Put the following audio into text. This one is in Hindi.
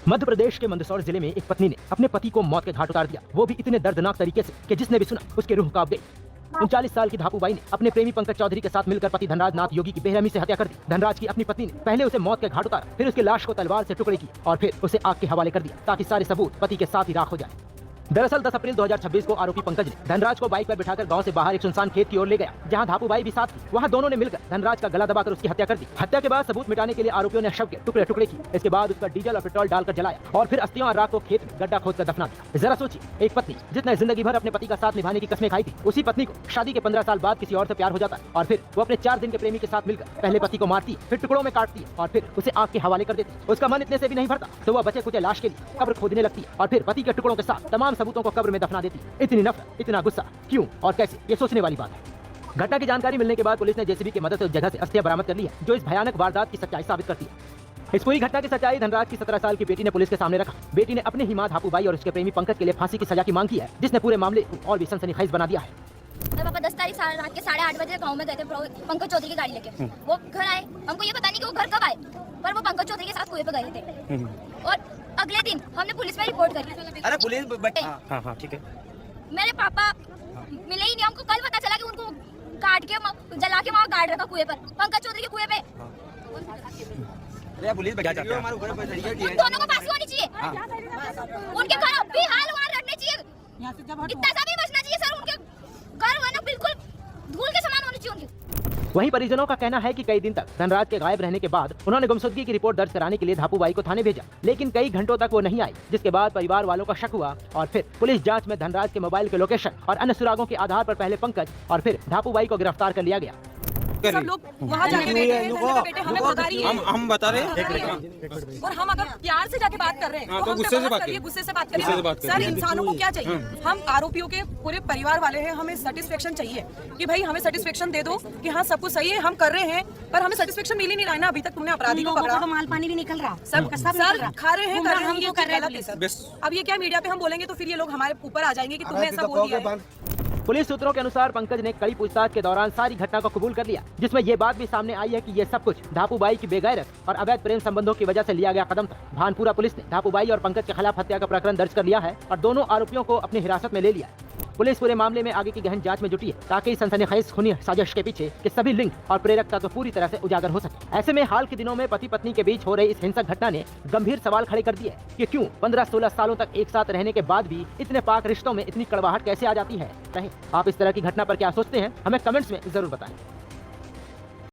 मध्य प्रदेश के मंदसौर जिले में एक पत्नी ने अपने पति को मौत के घाट उतार दिया, वो भी इतने दर्दनाक तरीके से कि जिसने भी सुना उसकी रूह कांप गई। 39 साल की धापूबाई ने अपने प्रेमी पंकज चौधरी के साथ मिलकर पति धनराज नाथ योगी की बेरहमी से हत्या कर दी। धनराज की अपनी पत्नी ने पहले उसे मौत के घाट उतारा, फिर उसकी लाश को तलवार से टुकड़े किए और फिर उसे आग के हवाले कर दिया ताकि सारे सबूत पति के साथ ही राख हो जाए। दरअसल 10 अप्रैल 2026 को आरोपी पंकज ने धनराज को बाइक पर बिठाकर गांव से बाहर एक सुनसान खेत की ओर ले गया, जहां धापूबाई भी साथ थी। वहां दोनों ने मिलकर धनराज का गला दबाकर उसकी हत्या कर दी। हत्या के बाद सबूत मिटाने के लिए आरोपियों ने शव के टुकड़े टुकड़े किए। इसके बाद उसका डीजल और पेट्रोल डालकर जलाया और फिर अस्थियों और राख को खेत में गड्ढा खोदकर दफना दिया। जरा सोचिए, एक पत्नी जिसने जिंदगी भर अपने पति का साथ निभाने की कसमें खाई थी, उसी पत्नी को शादी के 15 साल बाद किसी और से प्यार हो जाता है और फिर वो अपने 4 दिन के प्रेमी के साथ मिलकर पहले पति को मारती, फिर टुकड़ों में काटती है और फिर उसे आग के हवाले कर देती। उसका मन इतने से भी नहीं भरता तो वह बचे कुचे लाश के लिए कब्र खोदने लगती है और फिर पति के टुकड़ों के साथ तमाम सबूतों को कब्र में दफना देती है। इतनी नफरत, इतना गुस्सा क्यों और कैसे, ये सोचने वाली बात है। घटना की जानकारी मिलने के बाद पुलिस ने जेसीबी की मदद से उस जगह से अस्थियां बरामद कर ली है, जो इस भयानक वारदात की सच्चाई साबित करती है। इस पूरी घटना की सच्चाई धनराज की 17 साल की बेटी ने पुलिस के सामने रखा। बेटी ने अपने ही मां धापूबाई और उसके प्रेमी पंकज के लिए फांसी की सजा की मांग की है, जिसने पूरे मामले को और भी सनसनीखेज बना दिया है। मेरे पापा 10 तारीख रात के 8:30 बजे गांव में गए थे पंकज चौधरी की गाड़ी लेके। वो घर आए, हमको ये पता नहीं कि वो घर कब आए, पर वो पंकज चौधरी के साथ कुएं पे गए थे और अगले दिन हमने पुलिस में रिपोर्ट करी। अरे पुलिस हाँ ठीक है। मेरे पापा मिले ही नहीं, हमको कल पता चला कि उनको काट के जला के वहाँ गाड़ रखा कुएं पर, पंकज चौधरी के कुएं पे। पुलिस क्या चाहते हैं? उन दोनों को फांसी होनी चाहिए, उनके घर अब भी हाल वहाँ रखने चाहिए, इतना सा भी बचना चाहिए सर। उनके घर वहाँ बिल्कुल धूल के समान होनी चाहिए उनकी। वहीं परिजनों का कहना है कि कई दिन तक धनराज के गायब रहने के बाद उन्होंने गुमशुदगी की रिपोर्ट दर्ज कराने के लिए धापूबाई को थाने भेजा, लेकिन कई घंटों तक वो नहीं आई, जिसके बाद परिवार वालों का शक हुआ और फिर पुलिस जांच में धनराज के मोबाइल के लोकेशन और अन्य सुरागों के आधार पर पहले पंकज और फिर धापूबाई को गिरफ्तार कर लिया गया। सब लोग वहाँ जाके बैठे हैं, बेटे हमें बता रही है, हम बता रहे हैं और हम अगर प्यार से जाके बात कर रहे हैं तो गुस्से से बात करिए, गुस्से से बात करिए। सर इंसानों को क्या चाहिए? हम आरोपियों के पूरे परिवार वाले हैं, हमें सेटिस्फेक्शन चाहिए कि भाई हमें सेटिस्फेक्शन दे दो कि हाँ सब कुछ सही है, हम कर रहे हैं, पर हमें सेटिस्फेक्शन मिल ही नहीं रहा है ना। अभी तक तुमने अपराधी को पकड़ा, माल पानी भी निकल रहा, सब सर खा रहे हैं, कर रहे हैं, ये कर रहे गलत है सर। अब ये क्या मीडिया पे हम बोलेंगे तो फिर ये लोग हमारे ऊपर आ जाएंगे कि तुमने ऐसा बोल दिया है। पुलिस सूत्रों के अनुसार पंकज ने कड़ी पूछताछ के दौरान सारी घटना को कबूल कर लिया, जिसमें ये बात भी सामने आई है कि ये सब कुछ धापूबाई की बेगैरत और अवैध प्रेम संबंधों की वजह से लिया गया कदम था। भानपुरा पुलिस ने धापूबाई और पंकज के खिलाफ हत्या का प्रकरण दर्ज कर लिया है और दोनों आरोपियों को अपनी हिरासत में ले लिया। पुलिस पूरे मामले में आगे की गहन जांच में जुटी है ताकि सनसनीखेज खूनी साजिश के पीछे के सभी लिंक और प्रेरक तत्व पूरी तरह से उजागर हो सके। ऐसे में हाल के दिनों में पति पत्नी के बीच हो रही इस हिंसक घटना ने गंभीर सवाल खड़े कर दिए कि क्यों 15-16 सालों तक एक साथ रहने के बाद भी इतने पाक रिश्तों में इतनी कड़वाहट कैसे आ जाती है। आप इस तरह की घटना पर क्या सोचते हैं, हमें कमेंट्स में जरूर बताएं।